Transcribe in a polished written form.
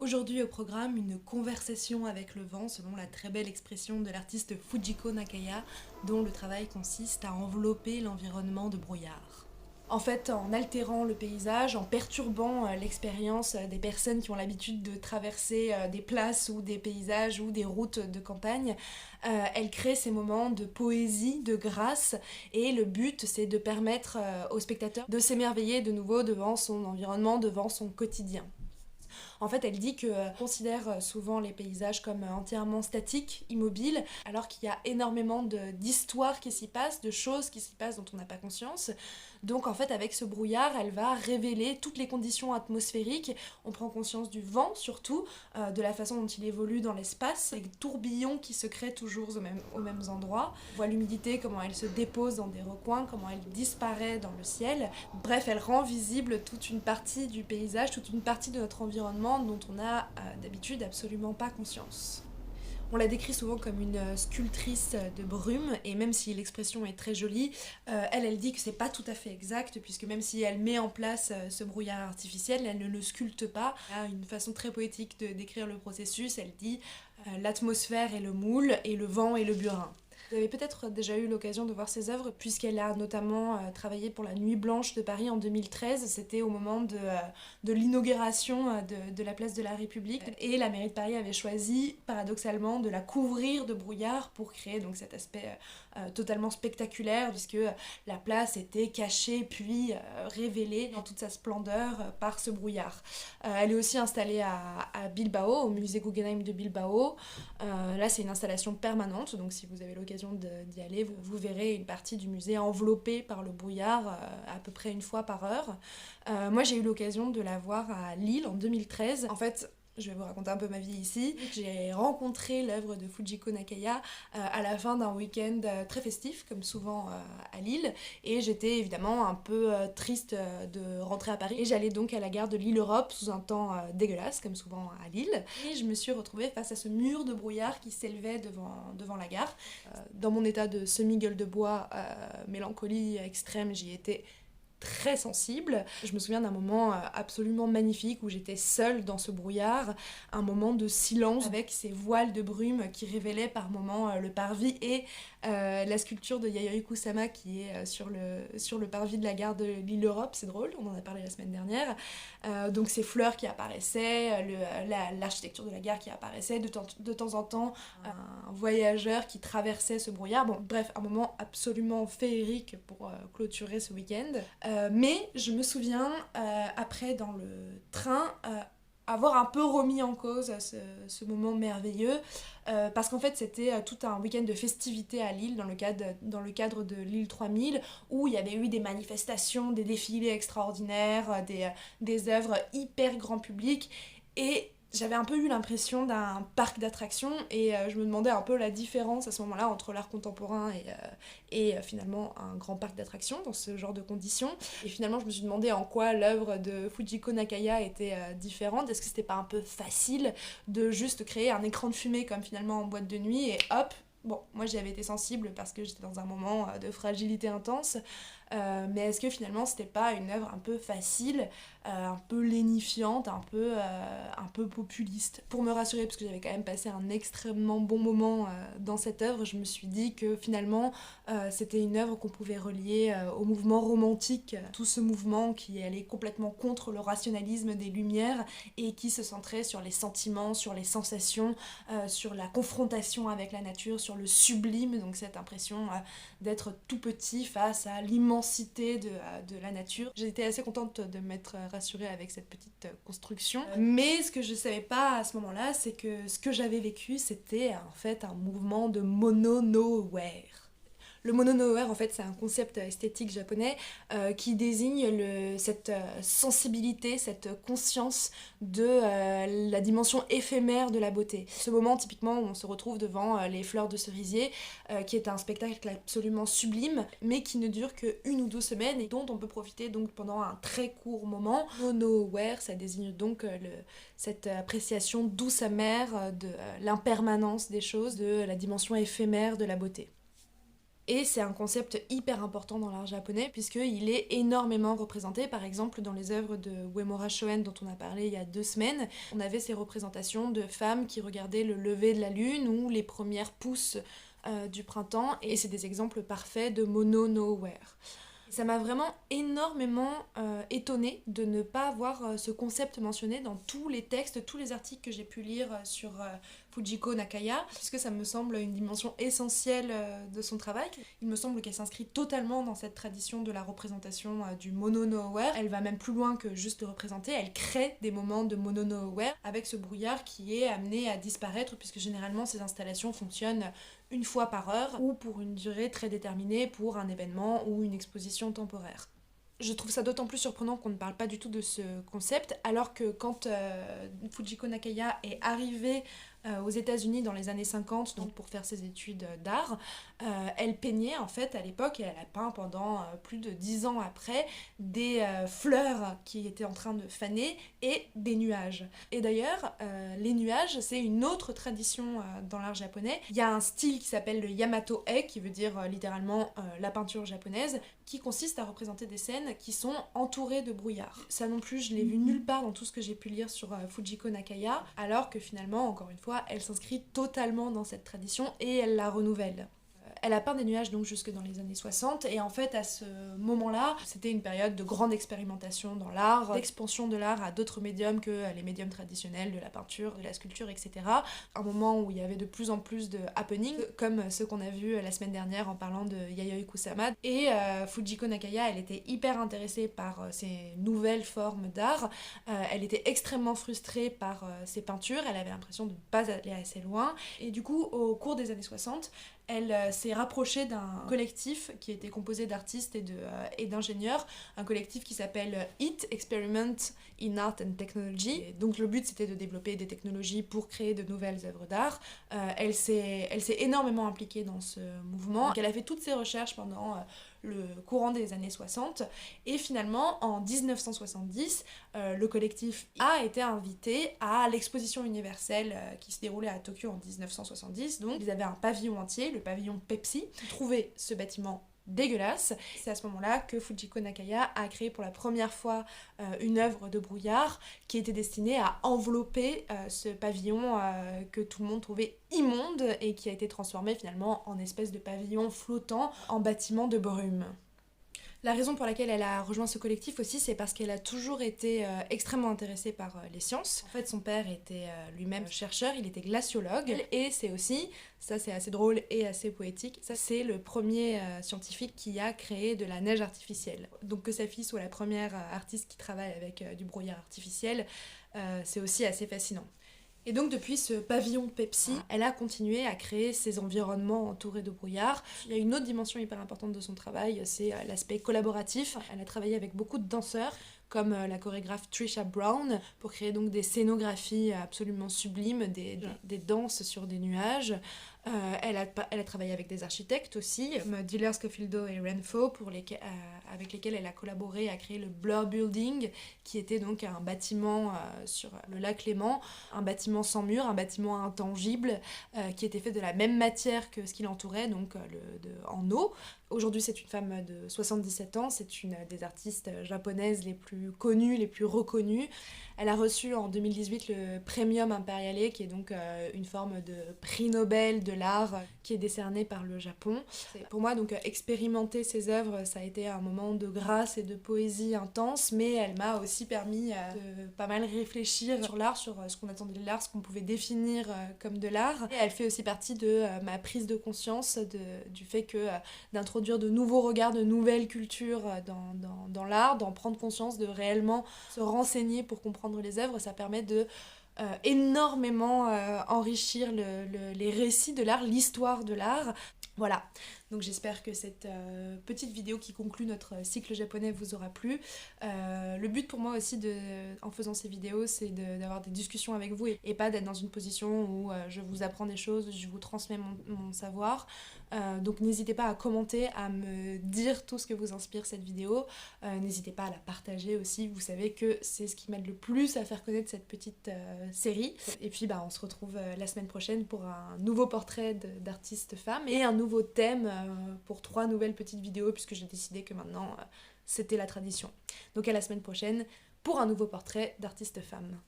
Aujourd'hui au programme, une conversation avec le vent, selon la très belle expression de l'artiste Fujiko Nakaya, dont le travail consiste à envelopper l'environnement de brouillard. En fait, en altérant le paysage, en perturbant l'expérience des personnes qui ont l'habitude de traverser des places ou des paysages ou des routes de campagne, elle crée ces moments de poésie, de grâce, et le but c'est de permettre au spectateur de s'émerveiller de nouveau devant son environnement, devant son quotidien. En fait, elle dit qu'on considère souvent les paysages comme entièrement statiques, immobiles, alors qu'il y a énormément d'histoires qui s'y passent, de choses qui s'y passent dont on n'a pas conscience. Donc en fait, avec ce brouillard, elle va révéler toutes les conditions atmosphériques. On prend conscience du vent surtout, de la façon dont il évolue dans l'espace, les tourbillons qui se créent toujours aux mêmes endroits. On voit l'humidité, comment elle se dépose dans des recoins, comment elle disparaît dans le ciel. Bref, elle rend visible toute une partie du paysage, toute une partie de notre environnement dont on n'a d'habitude absolument pas conscience. On la décrit souvent comme une sculptrice de brume, et même si l'expression est très jolie, elle dit que c'est pas tout à fait exact, puisque même si elle met en place ce brouillard artificiel, elle ne le sculpte pas. Elle a une façon très poétique de décrire le processus. Elle dit l'atmosphère est le moule et le vent est le burin. Vous avez peut-être déjà eu l'occasion de voir ses œuvres, puisqu'elle a notamment travaillé pour la Nuit Blanche de Paris en 2013. C'était au moment de l'inauguration de la place de la République. Et la mairie de Paris avait choisi, paradoxalement, de la couvrir de brouillard pour créer donc cet aspect totalement spectaculaire, puisque la place était cachée puis révélée dans toute sa splendeur par ce brouillard. Elle est aussi installée à Bilbao, au musée Guggenheim de Bilbao. Là, c'est une installation permanente, donc si vous avez l'occasion d'y aller, vous verrez une partie du musée enveloppée par le brouillard à peu près une fois par heure. Moi, j'ai eu l'occasion de la voir à Lille en 2013. En fait, je vais vous raconter un peu ma vie ici. J'ai rencontré l'œuvre de Fujiko Nakaya à la fin d'un week-end très festif, comme souvent à Lille, et j'étais évidemment un peu triste de rentrer à Paris. Et j'allais donc à la gare de Lille-Europe sous un temps dégueulasse, comme souvent à Lille, et je me suis retrouvée face à ce mur de brouillard qui s'élevait devant la gare. Dans mon état de semi-gueule de bois, mélancolie extrême, j'y étais très sensible. Je me souviens d'un moment absolument magnifique où j'étais seule dans ce brouillard, un moment de silence avec ces voiles de brume qui révélaient par moments le parvis et la sculpture de Yayoi Kusama qui est sur le parvis de la gare de Lille-Europe. C'est drôle, on en a parlé la semaine dernière. Donc ces fleurs qui apparaissaient, l'architecture de la gare qui apparaissait, de temps en temps un voyageur qui traversait ce brouillard. Bon, bref, un moment absolument féerique pour clôturer ce week-end. Mais je me souviens, après dans le train, avoir un peu remis en cause ce moment merveilleux, parce qu'en fait c'était tout un week-end de festivités à Lille dans le cadre de Lille 3000, où il y avait eu des manifestations, des défilés extraordinaires, des œuvres hyper grand public, et j'avais un peu eu l'impression d'un parc d'attractions, et je me demandais un peu la différence à ce moment-là entre l'art contemporain et finalement un grand parc d'attractions dans ce genre de conditions. Et finalement je me suis demandé en quoi l'œuvre de Fujiko Nakaya était différente. Est-ce que c'était pas un peu facile de juste créer un écran de fumée comme finalement en boîte de nuit et hop. Bon, moi j'y avais été sensible parce que j'étais dans un moment de fragilité intense, mais est-ce que finalement c'était pas une œuvre un peu facile, un peu lénifiante, un peu populiste? Pour me rassurer, parce que j'avais quand même passé un extrêmement bon moment dans cette œuvre, je me suis dit que finalement c'était une œuvre qu'on pouvait relier au mouvement romantique, tout ce mouvement qui allait complètement contre le rationalisme des Lumières et qui se centrait sur les sentiments, sur les sensations, sur la confrontation avec la nature, sur le sublime, donc cette impression d'être tout petit face à l'immensité de la nature. J'étais assez contente de m'être rassurée avec cette petite construction. Mais ce que je savais pas à ce moment-là, c'est que ce que j'avais vécu, c'était en fait un mouvement de mono-nowhere. Le mono-nowhere, en fait, c'est un concept esthétique japonais qui désigne cette sensibilité, cette conscience de la dimension éphémère de la beauté. Ce moment, typiquement, où on se retrouve devant les fleurs de cerisier, qui est un spectacle absolument sublime, mais qui ne dure qu'une ou deux semaines et dont on peut profiter donc pendant un très court moment. Mono-nowhere, ça désigne donc cette appréciation douce amère de l'impermanence des choses, de la dimension éphémère de la beauté. Et c'est un concept hyper important dans l'art japonais puisqu'il est énormément représenté. Par exemple, dans les œuvres de Uemura Shoen dont on a parlé il y a 2 semaines, on avait ces représentations de femmes qui regardaient le lever de la lune ou les premières pousses du printemps, et c'est des exemples parfaits de Mono no Ware. Ça m'a vraiment énormément étonnée de ne pas voir ce concept mentionné dans tous les textes, tous les articles que j'ai pu lire sur Fujiko Nakaya, puisque ça me semble une dimension essentielle de son travail. Il me semble qu'elle s'inscrit totalement dans cette tradition de la représentation du mono no ware. Elle va même plus loin que juste le représenter, elle crée des moments de mono no ware avec ce brouillard qui est amené à disparaître, puisque généralement ces installations fonctionnent une fois par heure ou pour une durée très déterminée pour un événement ou une exposition temporaire. Je trouve ça d'autant plus surprenant qu'on ne parle pas du tout de ce concept, alors que quand Fujiko Nakaya est arrivée aux États-Unis dans les années 50, donc pour faire ses études d'art, elle peignait en fait à l'époque, et elle a peint pendant plus de 10 ans après, des fleurs qui étaient en train de faner et des nuages. Et d'ailleurs, les nuages, c'est une autre tradition dans l'art japonais. Il y a un style qui s'appelle le Yamato-e, qui veut dire littéralement la peinture japonaise, qui consiste à représenter des scènes qui sont entourées de brouillard. Ça non plus, je l'ai vu nulle part dans tout ce que j'ai pu lire sur Fujiko Nakaya, alors que finalement, encore une fois, elle s'inscrit totalement dans cette tradition et elle la renouvelle. Elle a peint des nuages donc jusque dans les années 60, et en fait à ce moment-là, c'était une période de grande expérimentation dans l'art, d'expansion de l'art à d'autres médiums que les médiums traditionnels de la peinture, de la sculpture, etc. Un moment où il y avait de plus en plus de happenings, comme ceux qu'on a vus la semaine dernière en parlant de Yayoi Kusama. Et Fujiko Nakaya, elle était hyper intéressée par ces nouvelles formes d'art. Elle était extrêmement frustrée par ses peintures, elle avait l'impression de ne pas aller assez loin. Et du coup, au cours des années 60, elle s'est rapprochée d'un collectif qui était composé d'artistes et d'ingénieurs, un collectif qui s'appelle IT, Experiment in Art and Technology. Et donc le but c'était de développer des technologies pour créer de nouvelles œuvres d'art. Elle s'est énormément impliquée dans ce mouvement. Elle a fait toutes ses recherches pendant le courant des années 60, et finalement en 1970 le collectif a été invité à l'exposition universelle qui se déroulait à Tokyo en 1970. Donc ils avaient un pavillon entier, le pavillon Pepsi. Ils trouvaient ce bâtiment dégueulasse. C'est à ce moment-là que Fujiko Nakaya a créé pour la première fois une œuvre de brouillard qui était destinée à envelopper ce pavillon que tout le monde trouvait immonde et qui a été transformé finalement en espèce de pavillon flottant en bâtiment de brume. La raison pour laquelle elle a rejoint ce collectif aussi, c'est parce qu'elle a toujours été extrêmement intéressée par les sciences. En fait, son père était lui-même chercheur, il était glaciologue, et c'est aussi, ça c'est assez drôle et assez poétique, ça c'est le premier scientifique qui a créé de la neige artificielle. Donc que sa fille soit la première artiste qui travaille avec du brouillard artificiel, c'est aussi assez fascinant. Et donc depuis ce pavillon Pepsi, elle a continué à créer ces environnements entourés de brouillard. Il y a une autre dimension hyper importante de son travail, c'est l'aspect collaboratif. Elle a travaillé avec beaucoup de danseurs, comme la chorégraphe Trisha Brown, pour créer donc des scénographies absolument sublimes, des danses sur des nuages. Elle a travaillé avec des architectes aussi, comme Diller Scofildo et Renfo, avec lesquels elle a collaboré à créer le Blur Building, qui était donc un bâtiment sur le lac Léman, un bâtiment sans mur, un bâtiment intangible, qui était fait de la même matière que ce qui l'entourait, donc en eau. Aujourd'hui, c'est une femme de 77 ans, c'est une des artistes japonaises les plus connues, les plus reconnues. Elle a reçu en 2018 le Premium Imperiale, qui est donc une forme de prix Nobel de l'art qui est décerné par le Japon. Pour moi, donc, expérimenter ses œuvres, ça a été un moment de grâce et de poésie intense, mais elle m'a aussi permis de pas mal réfléchir sur l'art, sur ce qu'on attendait de l'art, ce qu'on pouvait définir comme de l'art. Et elle fait aussi partie de ma prise de conscience du fait que d'introduire de nouveaux regards, de nouvelles cultures dans l'art, d'en prendre conscience, de réellement se renseigner pour comprendre les œuvres, ça permet de énormément enrichir les récits de l'art, l'histoire de l'art. Voilà, donc j'espère que cette petite vidéo qui conclut notre cycle japonais vous aura plu. Le but pour moi aussi en faisant ces vidéos, c'est d'avoir des discussions avec vous et pas d'être dans une position où je vous apprends des choses, je vous transmets mon savoir. Donc n'hésitez pas à commenter, à me dire tout ce que vous inspire cette vidéo. N'hésitez pas à la partager aussi, vous savez que c'est ce qui m'aide le plus à faire connaître cette petite série. Et puis on se retrouve la semaine prochaine pour un nouveau portrait d'artiste femme et un nouveau thème pour 3 nouvelles petites vidéos puisque j'ai décidé que maintenant c'était la tradition. Donc à la semaine prochaine pour un nouveau portrait d'artiste femme.